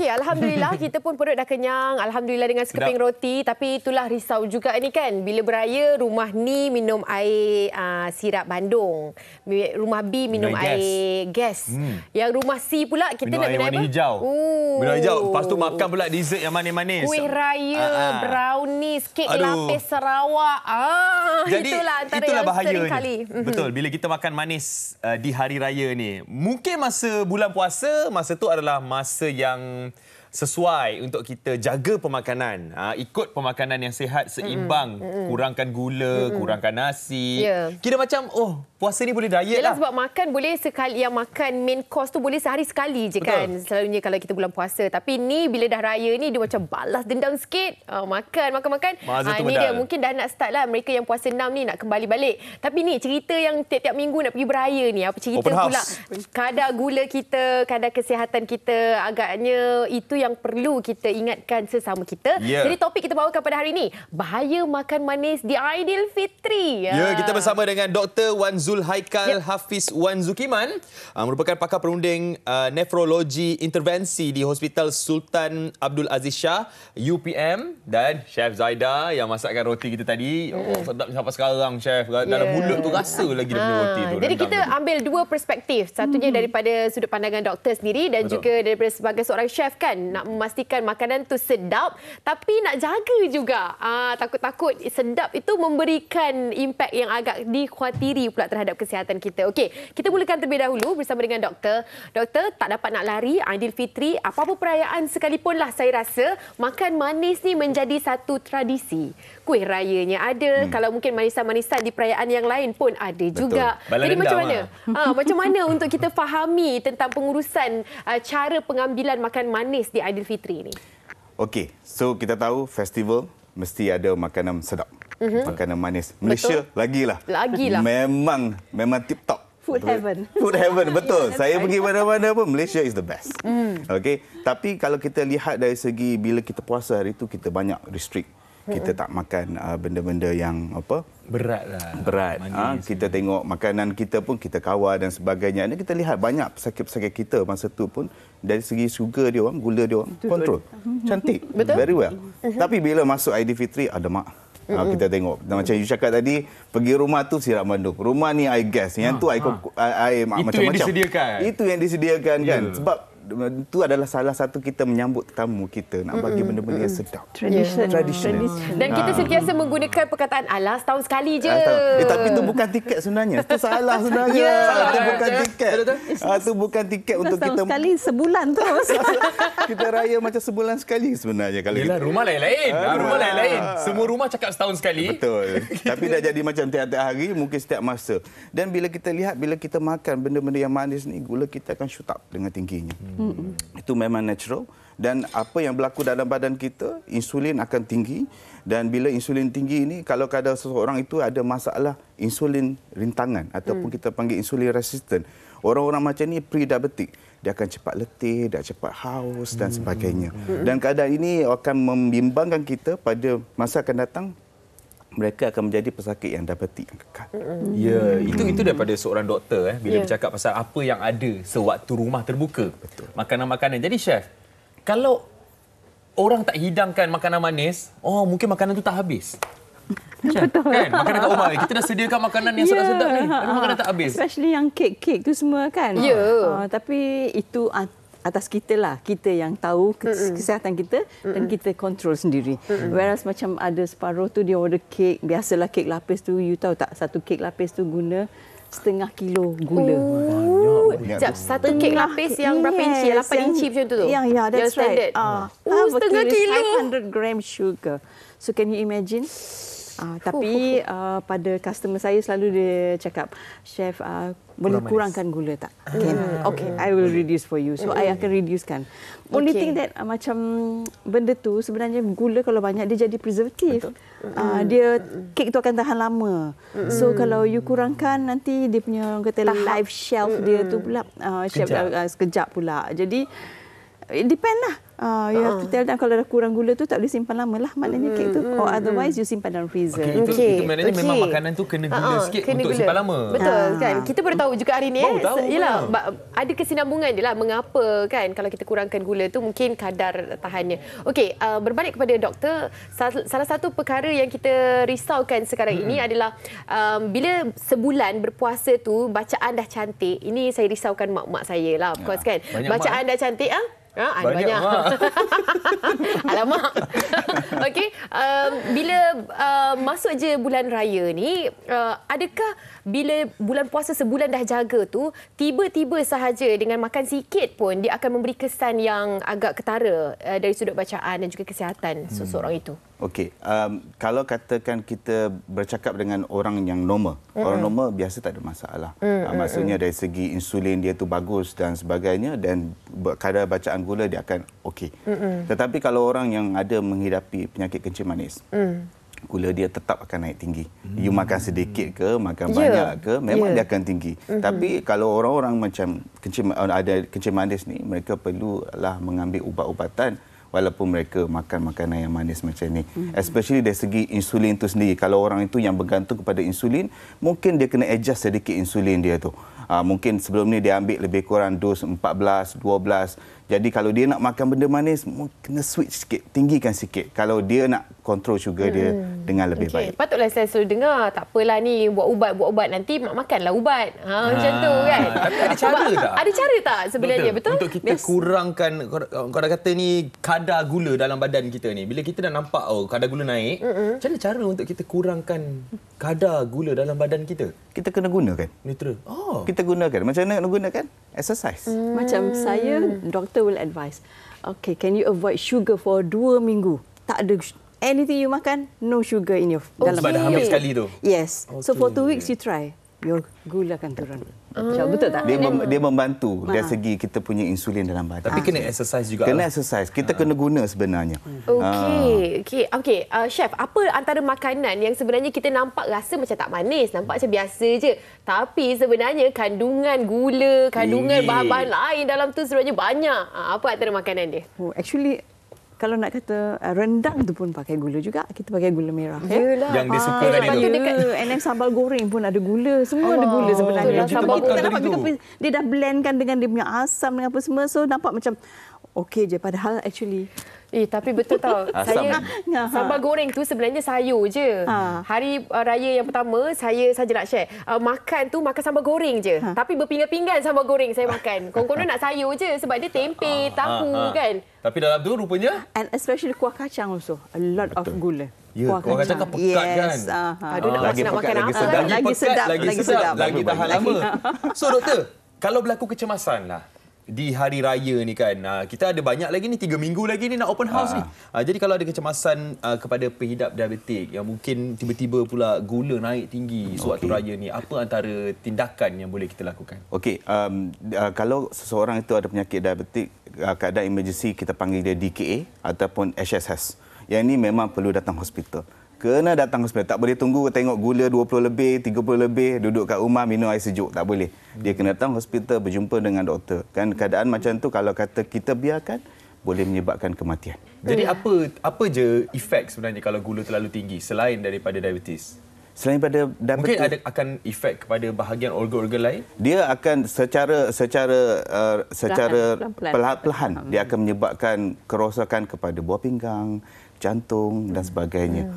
Okey, alhamdulillah kita pun perut dah kenyang. Alhamdulillah dengan sekeping roti. Tapi itulah risau juga ni kan. Bila beraya, rumah ni minum air sirap Bandung. Rumah B minum air gas. Yang rumah C pula kita minum nak minum air warna hijau. Minum hijau. Lepas tu makan pula dessert yang manis-manis. Kuih raya, brownies, kek lapis Sarawak. Jadi itulah bahayanya. Kali. Betul. Bila kita makan manis di hari raya ni, mungkin masa bulan puasa, masa tu adalah masa yang sesuai untuk kita jaga pemakanan. Ikut pemakanan yang sihat, seimbang. Kurangkan gula, kurangkan nasi. Kira macam, puasa ni boleh diet lah. Sebab makan boleh sekali, yang makan main course tu boleh sehari sekali je kan. Selalunya kalau kita bulan puasa. Tapi ni bila dah raya ni, dia macam balas dendam sikit. Makan. Ni dia mungkin dah nak start lah. Mereka yang puasa 6 ni nak kembali balik. Tapi ni cerita yang tiap-tiap minggu nak pergi beraya ni. Apa cerita pula? Kadar gula kita, kadar kesihatan kita. Agaknya itu yang perlu kita ingatkan sesama kita. Jadi topik kita bawakan pada hari ini, bahaya makan manis di Aidilfitri. Kita bersama dengan Dr. Wan Zul Haikal Hafiz Wan Zukiman, merupakan pakar perunding nefrologi intervensi di Hospital Sultan Abdul Aziz Shah UPM, dan Chef Zaida yang masakkan roti kita tadi. Sedap sampai sekarang Chef. Dalam mulut tu rasa lagi dia punya roti tu. Jadi kita ambil dua perspektif. Satunya daripada sudut pandangan doktor sendiri dan juga daripada sebagai seorang chef kan, nak memastikan makanan tu sedap tapi nak jaga juga. Takut-takut sedap itu memberikan impak yang agak dikhawatiri pula terhadap kesihatan kita. Okey, kita mulakan terlebih dahulu bersama dengan doktor. Doktor, tak dapat nak lari Aidilfitri, apa-apa perayaan sekalipun lah saya rasa makan manis ni menjadi satu tradisi. Kuih rayanya ada, kalau mungkin manisan-manisan di perayaan yang lain pun ada juga. Jadi macam mana? Macam mana untuk kita fahami tentang pengurusan cara pengambilan makan manis di Aidilfitri ni? Okey, so kita tahu festival mesti ada makanan sedap, makanan manis. Malaysia lagilah. Memang tip top. Food heaven. Food heaven, betul. Saya pergi mana-mana pun Malaysia is the best. Okey, tapi kalau kita lihat dari segi bila kita puasa hari itu kita banyak restrict. Kita tak makan benda-benda yang berat lah. Berat. Kita tengok makanan kita pun kita kawal dan sebagainya. Dan kita lihat banyak pesakit-pesakit kita masa tu pun dari segi sugar dia orang, gula dia orang kontrol. Cantik. Betul? Very well. Tapi bila masuk Aidilfitri ada mak. Kita tengok. Macam you cakap tadi, pergi rumah tu sirap Bandung. Rumah ni air gas. Yang tu air macam-macam. Itu yang disediakan. Itu yang disediakan kan. Sebab itu adalah salah satu kita menyambut tetamu kita, nak bagi benda-benda yang sedap. Tradisional. Dan kita sentiasa menggunakan perkataan alah setahun sekali je. Tapi itu bukan tiket sebenarnya. Itu salah sebenarnya. Itu bukan tiket. Itu bukan tiket untuk kita. Setahun sekali sebulan tu. Kita raya macam sebulan sekali sebenarnya. Yelah, rumah lain-lain. Rumah lain-lain. Semua rumah cakap setahun sekali. Betul. Tapi dah jadi macam tiap-tiap hari, mungkin setiap masa. Dan bila kita lihat, bila kita makan benda-benda yang manis ni, gula kita akan shoot up dengan tingginya. Itu memang natural, dan apa yang berlaku dalam badan kita, insulin akan tinggi, dan bila insulin tinggi ini, kalau ada seseorang itu ada masalah insulin rintangan ataupun kita panggil insulin resistant, orang-orang macam ni pre-diabetic, dia akan cepat letih, dia cepat haus dan sebagainya. Dan keadaan ini akan membimbangkan kita pada masa akan datang, mereka akan menjadi pesakit yang diabetik yang kekal. Itu daripada seorang doktor bila bercakap pasal apa yang ada sewaktu rumah terbuka. Makanan-makanan. Jadi chef, kalau orang tak hidangkan makanan manis, mungkin makanan tu tak habis. Betul. Kan? Makanan kat rumah kita dah sediakan makanan yang sedap-sedap ni, tapi makanan tak habis. Especially yang kek-kek tu semua kan. Tapi itu atas kita lah, kita yang tahu kesihatan kita dan kita kontrol sendiri. Whereas macam ada separuh tu dia order kek, biasalah kek lapis tu, you tahu tak, satu kek lapis tu guna 0.5 kilo gula. Satu kek lapis yang berapa inci? 8 inci macam tu? Ya, that's right. 0.5 kilo. 500 gram sugar. So can you imagine? Tapi pada customer saya selalu dia cakap, Chef, boleh kurangkan gula tak? Okay, I will reduce for you. So I akan reducekan. Only thing that macam benda tu sebenarnya gula kalau banyak dia jadi preservative. Dia kek tu akan tahan lama. So kalau you kurangkan, nanti dia punya kata life shelf dia tu pula sekejap pula. Jadi It depend lah. You have to tell them kalau dah kurang gula tu tak boleh simpan lama lah maknanya kek tu. Or otherwise you simpan dalam freezer. Itu maknanya memang makanan tu kena gula sikit untuk simpan lama. Betul kan. Kita baru tahu juga hari ni. Yalah, ada kesinambungan dia lah mengapa kan kalau kita kurangkan gula tu mungkin kadar tahannya. Okey, berbalik kepada doktor, salah satu perkara yang kita risaukan sekarang ini adalah bila sebulan berpuasa tu bacaan dah cantik. Ini saya risaukan mak-mak saya lah, of course kan. Bacaan dah cantik ada banyak. Alamak. Okey, bila masuk je bulan raya ni, adakah bila bulan puasa sebulan dah jaga tu, tiba-tiba sahaja dengan makan sikit pun dia akan memberi kesan yang agak ketara dari sudut bacaan dan juga kesihatan seseorang itu? Okey, kalau katakan kita bercakap dengan orang yang normal, orang normal biasa tak ada masalah. Maksudnya dari segi insulin dia tu bagus dan sebagainya dan kadar bacaan gula dia akan okey. Tetapi kalau orang yang ada menghidapi penyakit kencing manis, gula dia tetap akan naik tinggi. You makan sedikit ke, makan banyak ke, memang dia akan tinggi. Tapi kalau orang-orang macam ada kencing manis ni, mereka perlulah mengambil ubat-ubatan walaupun mereka makan makanan yang manis macam ni. Especially dari segi insulin tu sendiri. Kalau orang itu yang bergantung kepada insulin, mungkin dia kena adjust sedikit insulin dia tu. Mungkin sebelum ni dia ambil lebih kurang dos 14, 12. Jadi kalau dia nak makan benda manis, kena switch sikit, tinggikan sikit. Kalau dia nak kontrol sugar dia dengan lebih baik. Patutlah saya selalu dengar, tak apalah ni buat ubat nanti mak makanlah ubat. Macam tu kan. Tapi ada cara tak? Ada cara tak sebenarnya? Betul? Untuk kita kurangkan, kau dah kata ni kadar gula dalam badan kita ni. Bila kita dah nampak kadar gula naik, macam mana cara untuk kita kurangkan kadar gula dalam badan kita? Kita kena gunakan. Neutral. Kita gunakan. Macam mana nak gunakan? Exercise. Macam saya, doktor will advise, okay, can you avoid sugar for 2 minggu? Tak ada anything you makan, no sugar in your dalam sebab dah habis sekali tu? Yes. So for 2 weeks you try, your gula akan turun. Betul tak? Dia membantu dari segi kita punya insulin dalam badan. Tapi kena exercise juga. Kena exercise. Kita kena guna sebenarnya. Okey, chef, apa antara makanan yang sebenarnya kita nampak rasa macam tak manis, nampak macam biasa je, tapi sebenarnya kandungan gula, kandungan bahan-bahan lain dalam tu sebenarnya banyak. Apa antara makanan dia? Actually, kalau nak kata rendang tu pun pakai gula juga. Kita pakai gula merah. Yang dia suka tadi tu. And then sambal goreng pun ada gula. Semua ada gula sebenarnya. Sambal Kita goreng nampak dia dah blendkan dengan dia punya asam dengan apa semua. So nampak macam okey je. Padahal actually tapi betul tau. Saya sambal goreng tu sebenarnya sayur je. Hari raya yang pertama saya saja nak share. Makan sambal goreng je. Tapi berpinggan-pinggan sambal goreng saya makan. Konon nak sayur je sebab dia tempe, tahu kan. Tapi dalam tu rupanya and especially kuah kacang also a lot of gula. Kuah kacang kan pekat kan. Aduh nak makan apa. Lagi sedap. Lagi tahan lama. So doktor, kalau berlaku kecemasan lah di hari raya ni kan, kita ada banyak lagi ni, 3 minggu lagi ni nak open house ni. Jadi kalau ada kecemasan kepada pengidap diabetik yang mungkin tiba-tiba pula gula naik tinggi sewaktu raya ni, apa antara tindakan yang boleh kita lakukan? Okey, kalau seseorang itu ada penyakit diabetik, keadaan emergency kita panggil dia DKA ataupun HSS. Yang ini memang perlu datang hospital. Kena datang hospital. Tak boleh tunggu tengok gula 20 lebih, 30 lebih, duduk kat rumah minum air sejuk. Tak boleh. Dia kena datang hospital berjumpa dengan doktor. Kan keadaan macam tu kalau kata kita biarkan, boleh menyebabkan kematian. Jadi apa je efek sebenarnya kalau gula terlalu tinggi selain daripada diabetes? Selain pada diabetes, mungkin akan efek kepada bahagian organ-organ lain? Dia akan secara perlahan-lahan dia akan menyebabkan kerosakan kepada buah pinggang, jantung dan sebagainya.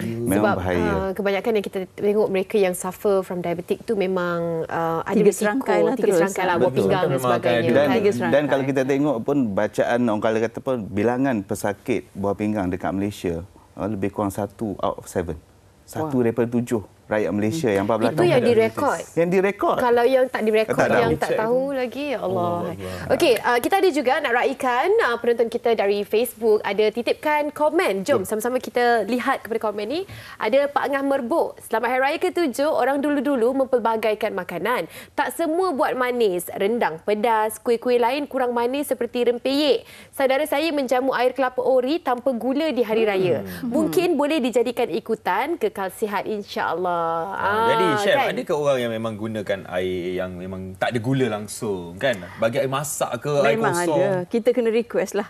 Memang bahaya. Kebanyakan yang kita tengok mereka yang suffer from diabetic tu memang ada tiga risiko, serangkai lah buah pinggang dan sebagainya. Dan kalau kita tengok pun bacaan orang kalau kata pun bilangan pesakit buah pinggang dekat Malaysia lebih kurang 1 out of 7. 1 daripada 7 rakyat Malaysia yang 14 tahun. Itu yang direkod. Yang direkod. Kalau yang tak direkod, yang tak tahu lagi, ya Allah. Okey, kita ada juga nak raikan penonton kita dari Facebook ada titipkan komen. Jom sama-sama kita lihat kepada komen ni. Ada Pak Angah Merbuk. Selamat Hari Raya ke-7. Orang dulu-dulu mempelbagaikan makanan. Tak semua buat manis. Rendang pedas, kuih-kuih lain kurang manis seperti rempeyek. Saudara saya menjamu air kelapa ori tanpa gula di Hari Raya. Mungkin boleh dijadikan ikutan, kekal sihat insya-Allah. Jadi chef, kan? adakah orang yang memang gunakan air yang memang tak ada gula langsung kan? Bagi air masak ke air Memang kosong? ada. Kita kena request lah.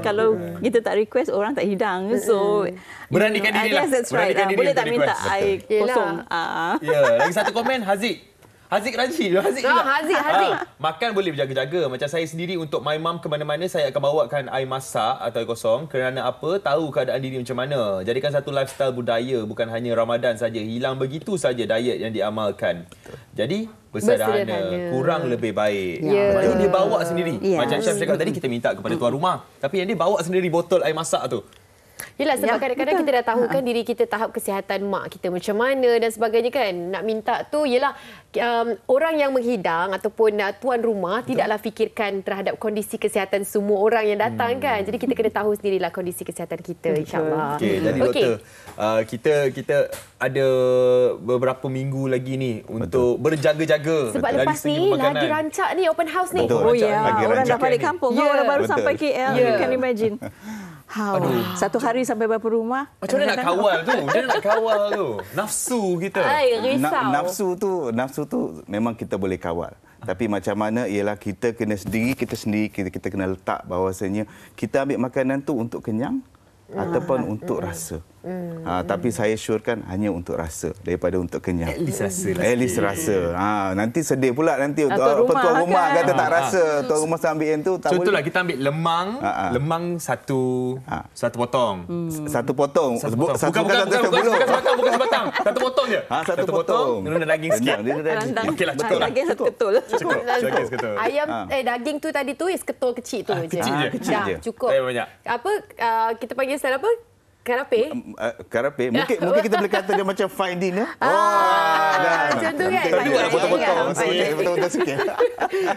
Kalau kita tak request, orang tak hidang. So, Beranikan diri lah. Yes, that's right. Beranikan diri Boleh untuk tak minta request. air Yelah. kosong? Ya, lagi satu komen Haziq Raji. Haziq juga. Haziq. Makan boleh berjaga-jaga. Macam saya sendiri untuk my mum ke mana-mana, saya akan bawakan air masak atau air kosong. Kerana apa? Tahu keadaan diri macam mana. Jadikan satu lifestyle budaya. Bukan hanya Ramadan saja. Hilang begitu saja diet yang diamalkan. Jadi, bersederhana. Kurang lebih baik. Maknanya dia bawa sendiri. Yes. Macam chef cakap tadi, kita minta kepada tuan rumah. Tapi yang dia bawa sendiri botol air masak tu. Yelah, sebab kadang-kadang kita dah tahu kan diri kita tahap kesihatan mak kita macam mana dan sebagainya kan. Nak minta tu yelah orang yang menghidang ataupun tuan rumah tidaklah fikirkan terhadap kondisi kesihatan semua orang yang datang kan. Jadi kita kena tahu sendirilah kondisi kesihatan kita, insyaAllah. Okey, jadi doktor, kita ada beberapa minggu lagi ni untuk berjaga-jaga. Sebab dari lepas segi ni makanan. lagi rancak ni open house ni. Betul. Oh Lagi ya, orang dah rancak balik ni. kampung. Ya. Orang baru Betul. sampai KL. Ya. You can imagine. How? Satu hari sampai berapa rumah? Macam mana nak kawal tu? Macam mana nak kawal tu? Nafsu kita. Ay, risau. Nafsu tu memang kita boleh kawal. Tapi macam mana ialah kita kena kita kena letak bahawasanya kita ambil makanan tu untuk kenyang ataupun untuk rasa. Tapi saya syorkan hanya untuk rasa daripada untuk kenyang. At least rasa lah. At least rasa. Nanti sedih pula nanti Tuan rumah kan? kata tak rasa. Tuan rumah sambil yang tu tak Contohlah boleh. kita ambil lemang satu potong. Satu potong. Bukan sebatang. Satu potong je. Satu potong. Kena daging sikit. Dia ada daging. Randang. Okeylah, cukup lah. Daging satu ketul. Cukup. Daging seketul. Ayam daging tu tadi tu seketul kecil tu je. kecil je. Kecil Dah, je. cukup. Tak banyak. Apa kita panggil style apa? Karape? Karape. Mungkin kita boleh kata dia macam fine dinner. Macam tu kan? Tapi buatlah potong-potong. Betul-betul sikit.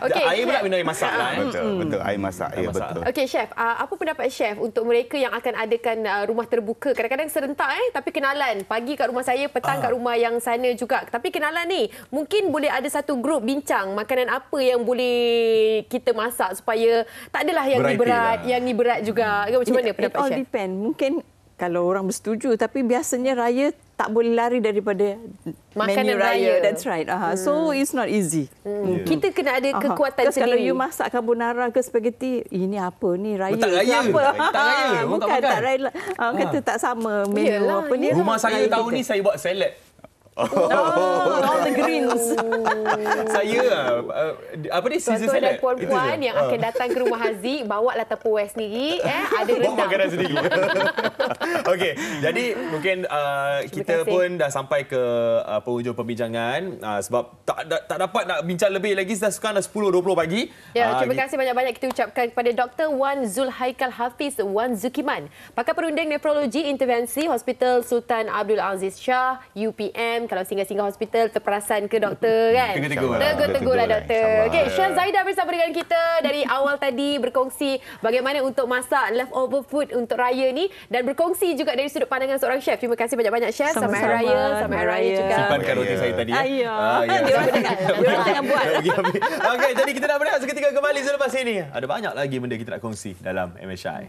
Okey, Air pula Chef. minum air masak lah. Betul. Air masak. Ya, masak. betul. Okey, Chef. Apa pendapat Chef untuk mereka yang akan adakan rumah terbuka? Kadang-kadang serentak tapi kenalan. Pagi kat rumah saya, petang kat rumah yang sana juga. Tapi kenalan ni, mungkin boleh ada satu grup bincang makanan apa yang boleh kita masak supaya tak adalah yang ni Variety berat, lah. yang ni berat juga. Macam mana It pendapat all Chef? depend. Mungkin kalau orang bersetuju, tapi biasanya raya tak boleh lari daripada Makanan menu raya. That's right. So it's not easy. Kita kena ada kekuatan Because kalau sendiri. you masak carbonara ke spaghetti, ini apa ni raya? Tak raya. ke apa? Tak raya. Orang tak Bukan makan. tak raya. Kata tak sama menu Yelah, apa ni. Rumah saya raya tahun kita. ni saya buat salad. all the greens. Saya apa ni Caesar Tuan-tuan dan salad. puan-puan yang akan datang ke rumah Haziq, bawalah Tupperware sendiri. Ada Bawa rendang. makanan sendiri. Okey, jadi mungkin kita kasih. pun dah sampai ke penghujung perbincangan sebab tak dapat nak bincang lebih lagi. Sekarang dah 10:20 pagi. Ya, terima kasih banyak-banyak kita ucapkan kepada Dr. Wan Zulhaikal Hafiz Wan Zukiman, pakar perunding nefrologi intervensi Hospital Sultan Abdul Aziz Shah UPM. Kalau singgah-singgah hospital terperasan ke doktor kan? Tegur-tegur lah. Tegur-tegur lah doktor. InsyaAllah. Okey, Chef Zaida bersama dengan kita dari awal tadi berkongsi bagaimana untuk masak leftover food untuk raya ni dan berkongsi juga dari sudut pandangan seorang chef. Terima kasih banyak-banyak chef. Selamat Hari Raya. Selamat Hari Raya juga. Simpankan roti saya tadi. Ya. Ya. Dia orang jangan buat. Okey, jadi kita nak berehat seketika kembali selepas ini. Ada banyak lagi benda kita nak kongsi dalam MSI.